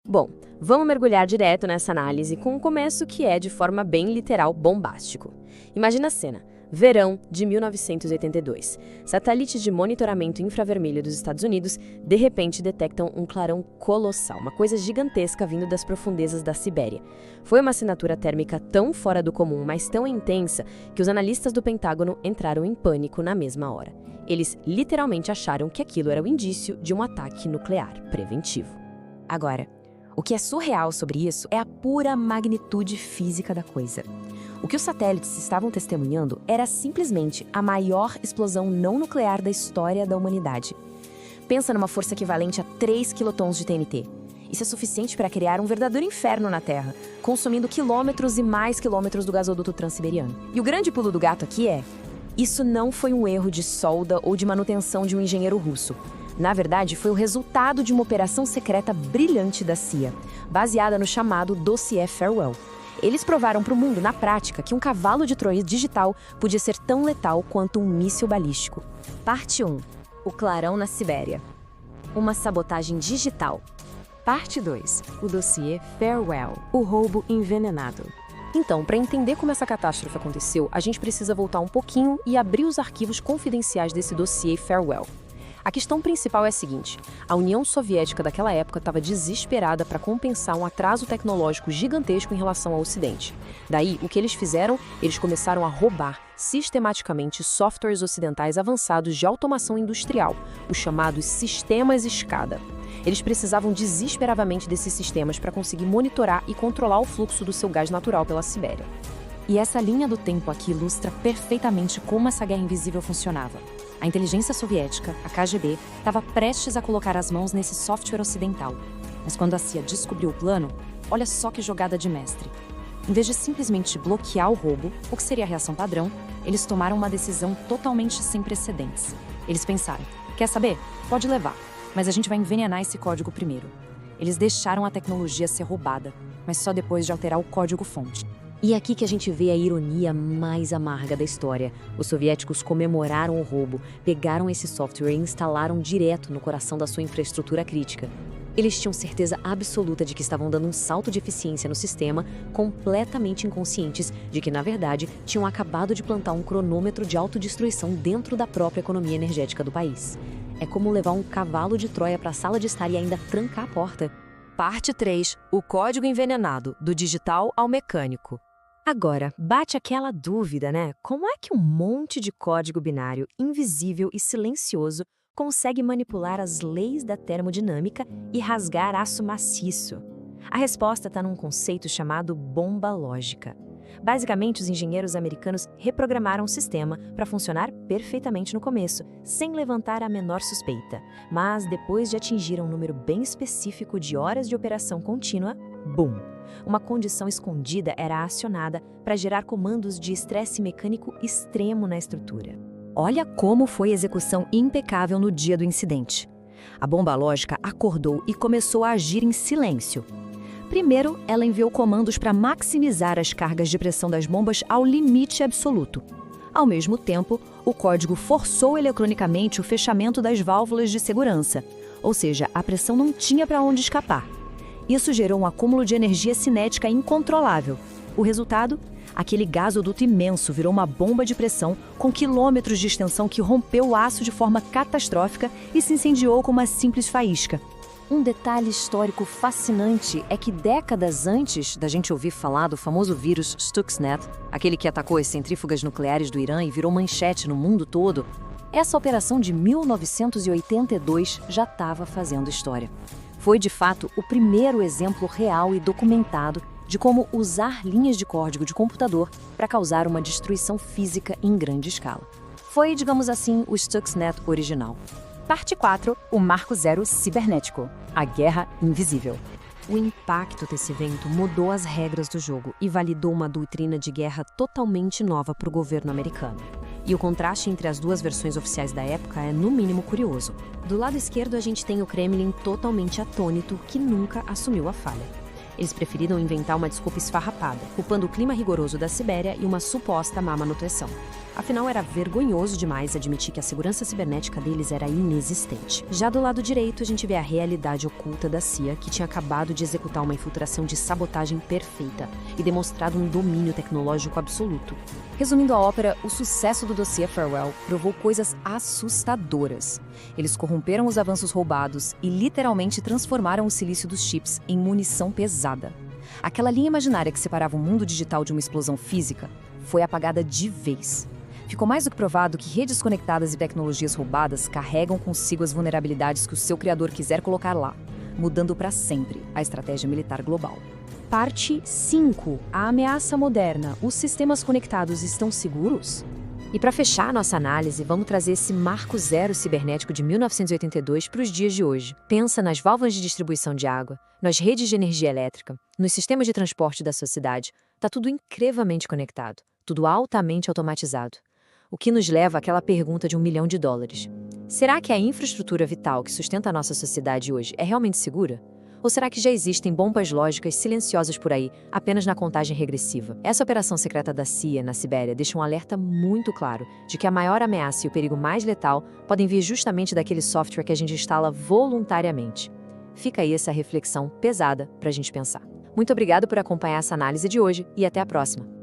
Bom, vamos mergulhar direto nessa análise com um começo que é, de forma bem literal, bombástico. Imagina a cena. Verão de 1982. Satélites de monitoramento infravermelho dos Estados Unidos de repente detectam um clarão colossal, uma coisa gigantesca vindo das profundezas da Sibéria. Foi uma assinatura térmica tão fora do comum, mas tão intensa, que os analistas do Pentágono entraram em pânico na mesma hora. Eles literalmente acharam que aquilo era o indício de um ataque nuclear preventivo. Agora, o que é surreal sobre isso é a pura magnitude física da coisa. O que os satélites estavam testemunhando era simplesmente a maior explosão não nuclear da história da humanidade. Pensa numa força equivalente a 3 quilotons de TNT. Isso é suficiente para criar um verdadeiro inferno na Terra, consumindo quilômetros e mais quilômetros do gasoduto transiberiano. E o grande pulo do gato aqui é: isso não foi um erro de solda ou de manutenção de um engenheiro russo. Na verdade, foi o resultado de uma operação secreta brilhante da CIA, baseada no chamado Dossiê Farewell. Eles provaram para o mundo, na prática, que um cavalo de Troia digital podia ser tão letal quanto um míssil balístico. Parte 1. O clarão na Sibéria. Uma sabotagem digital. Parte 2. O Dossiê Farewell. O roubo envenenado. Então, para entender como essa catástrofe aconteceu, a gente precisa voltar um pouquinho e abrir os arquivos confidenciais desse Dossiê Farewell. A questão principal é a seguinte: a União Soviética daquela época estava desesperada para compensar um atraso tecnológico gigantesco em relação ao Ocidente. Daí, o que eles fizeram? Eles começaram a roubar sistematicamente softwares ocidentais avançados de automação industrial, os chamados sistemas escada. Eles precisavam desesperadamente desses sistemas para conseguir monitorar e controlar o fluxo do seu gás natural pela Sibéria. E essa linha do tempo aqui ilustra perfeitamente como essa guerra invisível funcionava. A inteligência soviética, a KGB, estava prestes a colocar as mãos nesse software ocidental. Mas quando a CIA descobriu o plano, olha só que jogada de mestre. Em vez de simplesmente bloquear o roubo, o que seria a reação padrão, eles tomaram uma decisão totalmente sem precedentes. Eles pensaram: quer saber? Pode levar, mas a gente vai envenenar esse código primeiro. Eles deixaram a tecnologia ser roubada, mas só depois de alterar o código-fonte. E é aqui que a gente vê a ironia mais amarga da história. Os soviéticos comemoraram o roubo, pegaram esse software e instalaram direto no coração da sua infraestrutura crítica. Eles tinham certeza absoluta de que estavam dando um salto de eficiência no sistema, completamente inconscientes de que, na verdade, tinham acabado de plantar um cronômetro de autodestruição dentro da própria economia energética do país. É como levar um cavalo de Troia para a sala de estar e ainda trancar a porta. Parte 3. O código envenenado, do digital ao mecânico. Agora, bate aquela dúvida, né? Como é que um monte de código binário, invisível e silencioso, consegue manipular as leis da termodinâmica e rasgar aço maciço? A resposta está num conceito chamado bomba lógica. Basicamente, os engenheiros americanos reprogramaram o sistema para funcionar perfeitamente no começo, sem levantar a menor suspeita. Mas depois de atingir um número bem específico de horas de operação contínua, BUM! Uma condição escondida era acionada para gerar comandos de estresse mecânico extremo na estrutura. Olha como foi a execução impecável no dia do incidente. A bomba lógica acordou e começou a agir em silêncio. Primeiro, ela enviou comandos para maximizar as cargas de pressão das bombas ao limite absoluto. Ao mesmo tempo, o código forçou eletronicamente o fechamento das válvulas de segurança, ou seja, a pressão não tinha para onde escapar. Isso gerou um acúmulo de energia cinética incontrolável. O resultado? Aquele gasoduto imenso virou uma bomba de pressão com quilômetros de extensão que rompeu o aço de forma catastrófica e se incendiou com uma simples faísca. Um detalhe histórico fascinante é que décadas antes da gente ouvir falar do famoso vírus Stuxnet, aquele que atacou as centrífugas nucleares do Irã e virou manchete no mundo todo, essa operação de 1982 já estava fazendo história. Foi, de fato, o primeiro exemplo real e documentado de como usar linhas de código de computador para causar uma destruição física em grande escala. Foi, digamos assim, o Stuxnet original. Parte 4. O Marco Zero cibernético. A guerra invisível. O impacto desse evento mudou as regras do jogo e validou uma doutrina de guerra totalmente nova para o governo americano. E o contraste entre as duas versões oficiais da época é, no mínimo, curioso. Do lado esquerdo, a gente tem o Kremlin totalmente atônito, que nunca assumiu a falha. Eles preferiram inventar uma desculpa esfarrapada, culpando o clima rigoroso da Sibéria e uma suposta má manutenção. Afinal, era vergonhoso demais admitir que a segurança cibernética deles era inexistente. Já do lado direito, a gente vê a realidade oculta da CIA, que tinha acabado de executar uma infiltração de sabotagem perfeita e demonstrado um domínio tecnológico absoluto. Resumindo a ópera, o sucesso do dossiê Farwell provou coisas assustadoras. Eles corromperam os avanços roubados e literalmente transformaram o silício dos chips em munição pesada. Aquela linha imaginária que separava o mundo digital de uma explosão física foi apagada de vez. Ficou mais do que provado que redes conectadas e tecnologias roubadas carregam consigo as vulnerabilidades que o seu criador quiser colocar lá, mudando para sempre a estratégia militar global. Parte 5. A ameaça moderna. Os sistemas conectados estão seguros? E para fechar nossa análise, vamos trazer esse marco zero cibernético de 1982 para os dias de hoje. Pensa nas válvulas de distribuição de água, nas redes de energia elétrica, nos sistemas de transporte da sua cidade. Está tudo incrivelmente conectado, tudo altamente automatizado. O que nos leva àquela pergunta de $1 milhão. Será que a infraestrutura vital que sustenta a nossa sociedade hoje é realmente segura? Ou será que já existem bombas lógicas silenciosas por aí, apenas na contagem regressiva? Essa operação secreta da CIA na Sibéria deixa um alerta muito claro de que a maior ameaça e o perigo mais letal podem vir justamente daquele software que a gente instala voluntariamente. Fica aí essa reflexão pesada para a gente pensar. Muito obrigado por acompanhar essa análise de hoje e até a próxima!